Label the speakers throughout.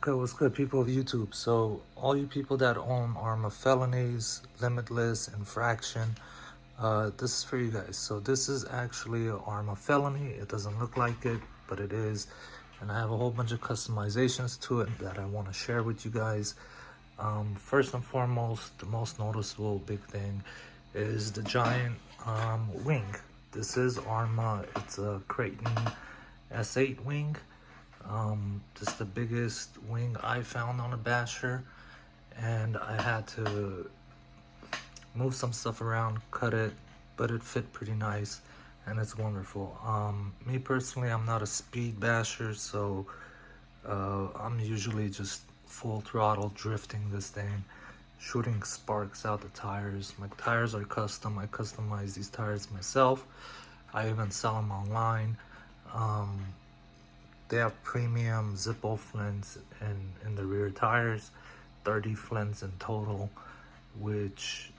Speaker 1: Okay, what's good, people of YouTube? So, all you people that own Arrma Felonies, Limitless, Infraction, this is for you guys. So, this is actually an Arrma Felony. It doesn't look like it, but it is. And I have a whole bunch of customizations to it that I want to share with you guys. First and foremost, the most noticeable big thing is the giant wing. This is Arrma. It's a Kraton S8 wing. Just the biggest wing I found on a basher, and I had to move some stuff around, cut it, but it fit pretty nice and it's wonderful. Me personally, I'm not a speed basher, so I'm usually just full throttle drifting this thing, shooting sparks out the tires. My tires are custom. I customize these tires myself. I even sell them online. They have premium Zippo flints in the rear tires, 30 flints in total, which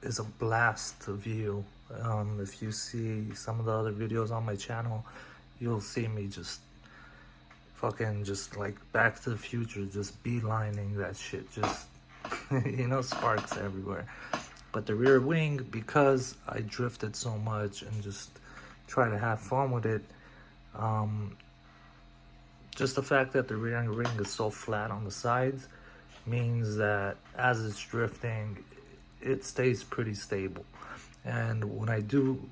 Speaker 1: is a blast to view. If you see some of the other videos on my channel, you'll see me just like Back to the Future, just beelining that shit, just you know, sparks everywhere. But the rear wing, because I drifted so much and just try to have fun with it, just the fact that the rear ring is so flat on the sides means that as it's drifting, it stays pretty stable. And when I do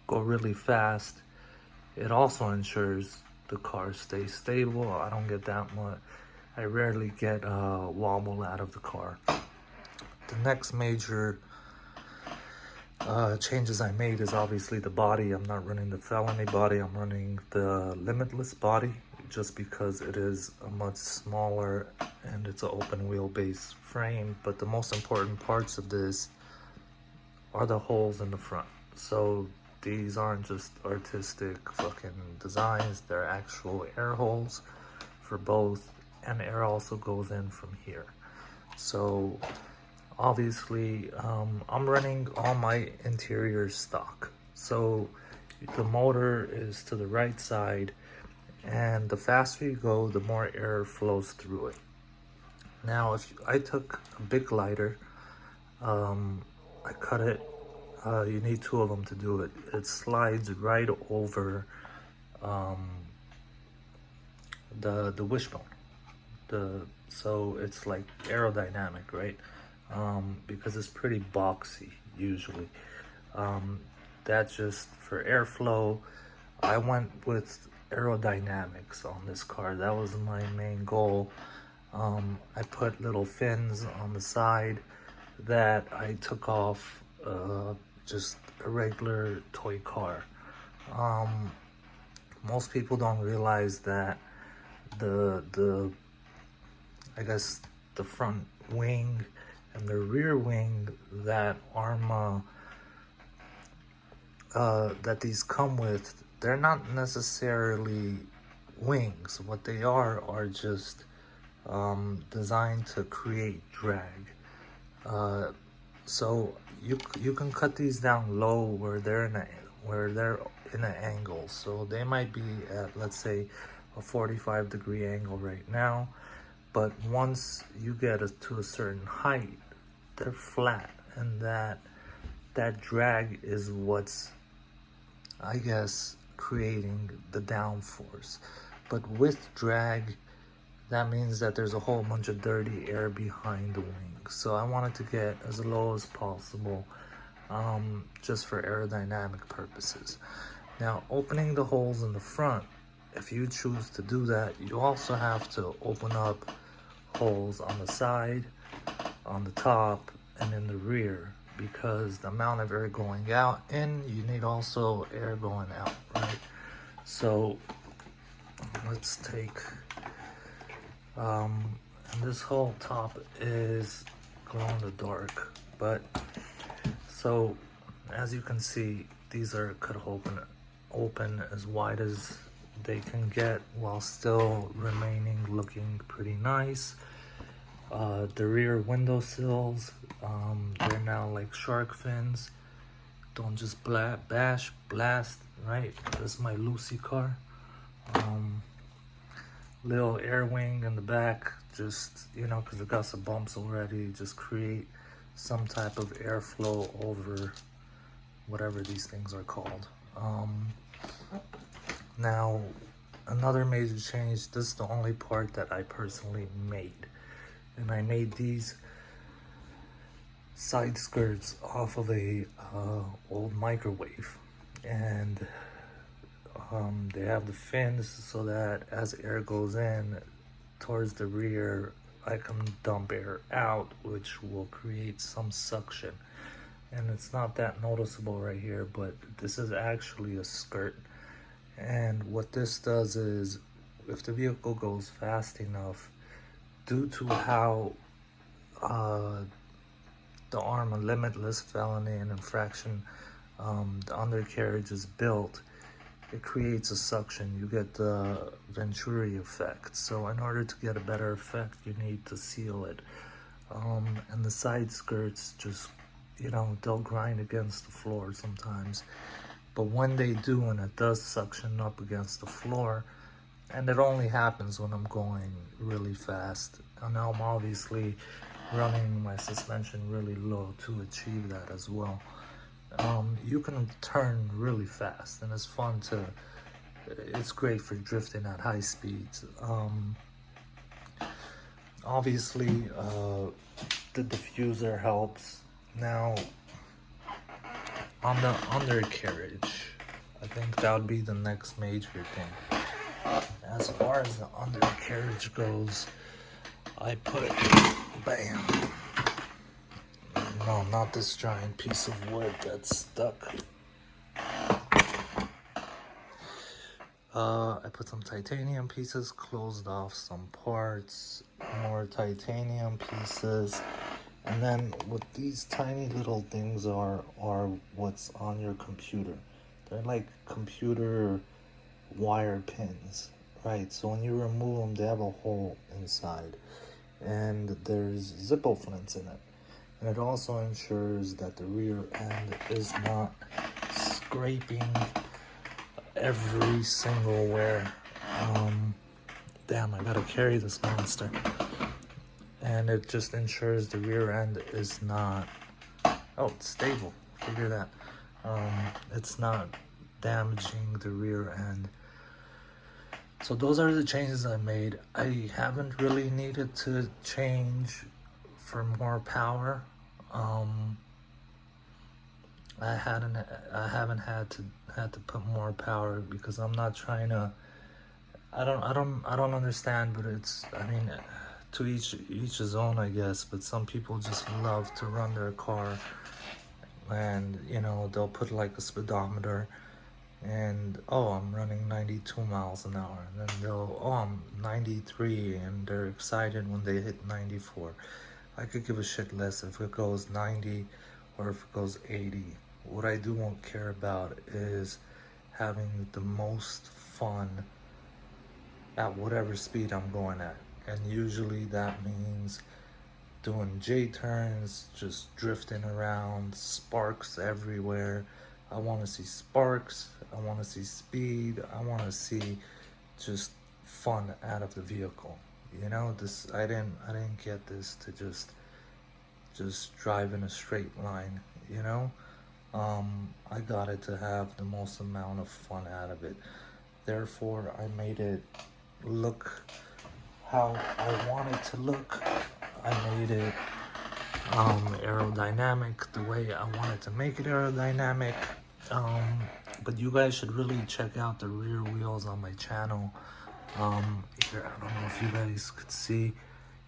Speaker 1: go really fast, it also ensures the car stays stable. I don't get that much. I rarely get wobble out of the car. The next major changes I made is obviously the body. I'm not running the Felony body. I'm running the Limitless body, just because it is a much smaller and it's an open wheelbase frame. But the most important parts of this are the holes in the front. So these aren't just artistic fucking designs, they're actual air holes for both, and air also goes in from here. So obviously I'm running all my interior stock. So the motor is to the right side, and the faster you go, the more air flows through it. Now, if I took a big lighter, I cut it, you need two of them to do it. It slides right over the wishbone. So it's like aerodynamic, right? Because it's pretty boxy usually. That's just for airflow. I went with aerodynamics on this car. That was my main goal. I put little fins on the side that I took off just a regular toy car. Most people don't realize that I guess the front wing and the rear wing that Arrma that these come with, they're not necessarily wings. What they are just designed to create drag. So you can cut these down low where they're in an angle. So they might be at, let's say, a 45-degree angle right now, but once you get to a certain height, they're flat, and that drag is what's, I guess, creating the downforce. But with drag, that means that there's a whole bunch of dirty air behind the wing. So I wanted to get as low as possible, just for aerodynamic purposes. Now, opening the holes in the front, if you choose to do that, you also have to open up holes on the side, on the top, and in the rear, because the amount of air going out in, you need also air going out, right? So let's take, and this whole top is glow in the dark, but so as you can see, these are cut open as wide as they can get while still remaining looking pretty nice. The rear window sills, they're now like shark fins. Don't just blast, right? That's my LUCI car. little air wing in the back, just, you know, because it got some bumps already, just create some type of airflow over whatever these things are called. Now, another major change, this is the only part that I personally made. And I made these side skirts off of a old microwave. And they have the fins so that as air goes in towards the rear, I can dump air out, which will create some suction. And it's not that noticeable right here, but this is actually a skirt. And what this does is, if the vehicle goes fast enough, due to how the Arrma Limitless Felony and Infraction, the undercarriage is built, it creates a suction. You get the Venturi effect. So in order to get a better effect, you need to seal it. And the side skirts just, you know, they'll grind against the floor sometimes. But when they do, and it does suction up against the floor, and it only happens when I'm going really fast. And now I'm obviously running my suspension really low to achieve that as well. You can turn really fast, and it's fun to, it's great for drifting at high speeds. Obviously, the diffuser helps. Now, on the undercarriage, I think that would be the next major thing. As far as the undercarriage goes, I put, bam. No, not this giant piece of wood that's stuck. I put some titanium pieces, closed off some parts, more titanium pieces, and then what these tiny little things are what's on your computer. They're like computer wire pins, right? So when you remove them, they have a hole inside, and there's Zippo flints in it. And it also ensures that the rear end is not scraping every single wear. Damn, I gotta carry this monster. And it just ensures the rear end is not, oh, it's stable, figure that. It's not damaging the rear end. So those are the changes I made. I haven't really needed to change for more power. I haven't had to put more power because I'm not trying to. I don't understand, but it's, I mean, to each his own, I guess. But some people just love to run their car, and you know, they'll put like a speedometer, and oh, I'm running 92 miles an hour, and then they'll, oh, I'm 93, and they're excited when they hit 94. I could give a shit less if it goes 90 or if it goes 80. What I do won't care about is having the most fun at whatever speed I'm going at. And usually that means doing J-turns, just drifting around, sparks everywhere. I want to see sparks, I want to see speed, I want to see just fun out of the vehicle. You know, this, I didn't get this to just drive in a straight line, you know. I got it to have the most amount of fun out of it. Therefore, I made it look how I want it to look. I made it aerodynamic the way I wanted to make it aerodynamic. But you guys should really check out the rear wheels on my channel. Here, I don't know if you guys could see.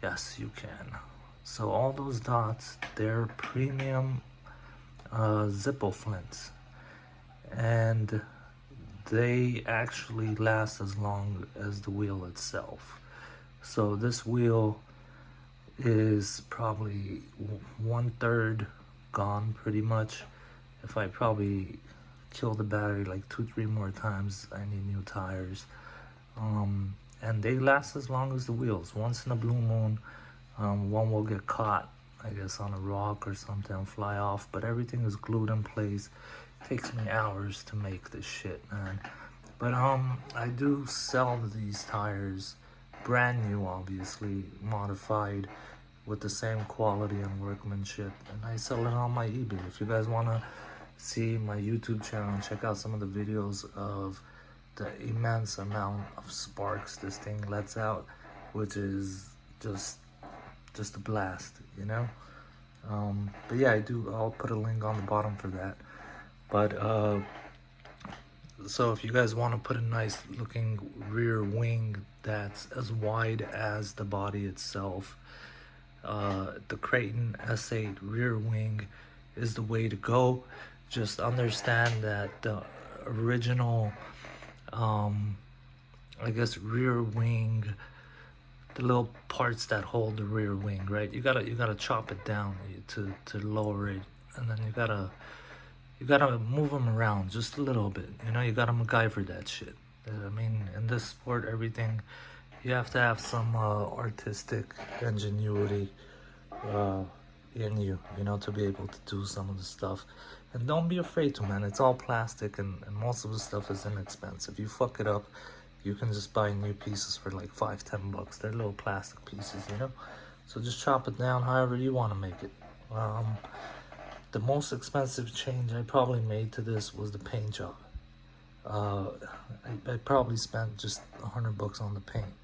Speaker 1: Yes, you can. So all those dots, they're premium Zippo flints, and they actually last as long as the wheel itself. So this wheel is probably 1/3 gone pretty much. If I probably kill the battery like 2-3 more times, I need new tires. And they last as long as the wheels. Once in a blue moon, one will get caught, I guess, on a rock or something and fly off, but everything is glued in place. It takes me hours to make this shit, man. But I do sell these tires brand new, obviously modified with the same quality and workmanship, and I sell it on my eBay. If you guys want to see my YouTube channel and check out some of the videos of the immense amount of sparks this thing lets out, which is just a blast, you know. But yeah, I'll put a link on the bottom for that. But so if you guys want to put a nice looking rear wing that's as wide as the body itself, the Kraton S8 rear wing is the way to go. Just understand that the original, I guess, rear wing, the little parts that hold the rear wing, right? You gotta chop it down to lower it, and then you gotta move them around just a little bit. You know, you gotta MacGyver that shit. I mean, in this sport, everything, you have to have some artistic ingenuity in you know, to be able to do some of the stuff. And don't be afraid to, man. It's all plastic, and most of the stuff is inexpensive. You fuck it up, you can just buy new pieces for like $5-10. They're little plastic pieces, you know. So just chop it down however you want to make it. The most expensive change I probably made to this was the paint job. I probably spent just $100 on the paint.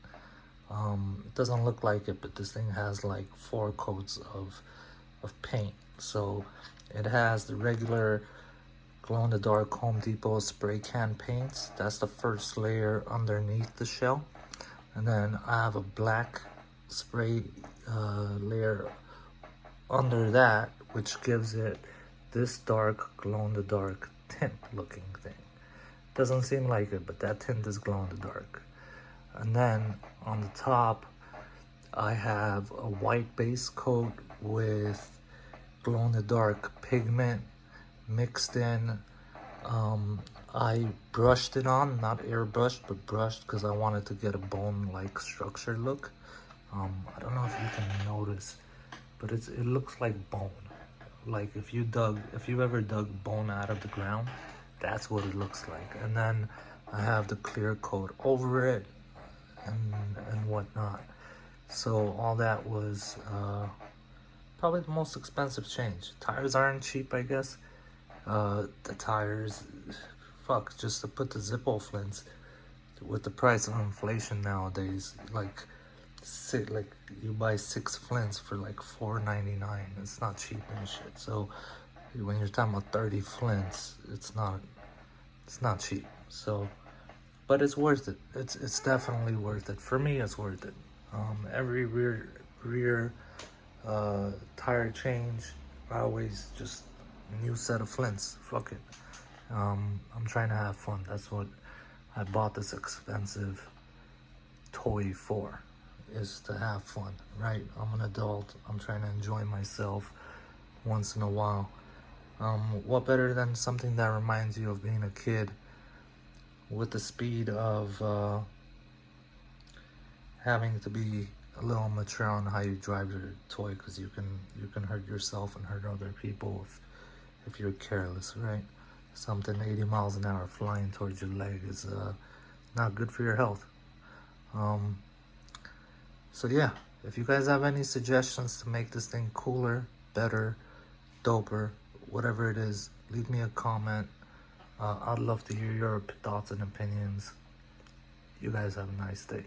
Speaker 1: It doesn't look like it, but this thing has like 4 coats of paint. So it has the regular glow-in-the-dark Home Depot spray can paints. That's the first layer underneath the shell, and then I have a black spray layer under that, which gives it this dark glow-in-the-dark tint looking thing. Doesn't seem like it, but that tint is glow-in-the-dark. And then on the top I have a white base coat with glow-in-the-dark pigment mixed in. I brushed it on, not airbrushed, but brushed, because I wanted to get a bone-like structure look. I don't know if you can notice, but it looks like bone. Like if you've ever dug bone out of the ground, that's what it looks like. And then I have the clear coat over it and whatnot. So all that was probably the most expensive change. Tires aren't cheap, I guess. The tires, fuck, just to put the Zippo flints, with the price of inflation nowadays, like you buy 6 flints for like $4.99. It's not cheap and shit. So when you're talking about 30 flints, it's not cheap. So, but it's worth it. It's definitely worth it. For me, it's worth it. Every rear tire change, I always just new set of flints. Fuck it. I'm trying to have fun. That's what I bought this expensive toy for, is to have fun, right? I'm an adult. I'm trying to enjoy myself once in a while. What better than something that reminds you of being a kid, with the speed of having to be a little mature on how you drive your toy, because you can hurt yourself and hurt other people if you're careless, right? Something 80 miles an hour flying towards your leg is not good for your health. So yeah, if you guys have any suggestions to make this thing cooler, better, doper, whatever it is, leave me a comment. I'd love to hear your thoughts and opinions. You guys have a nice day.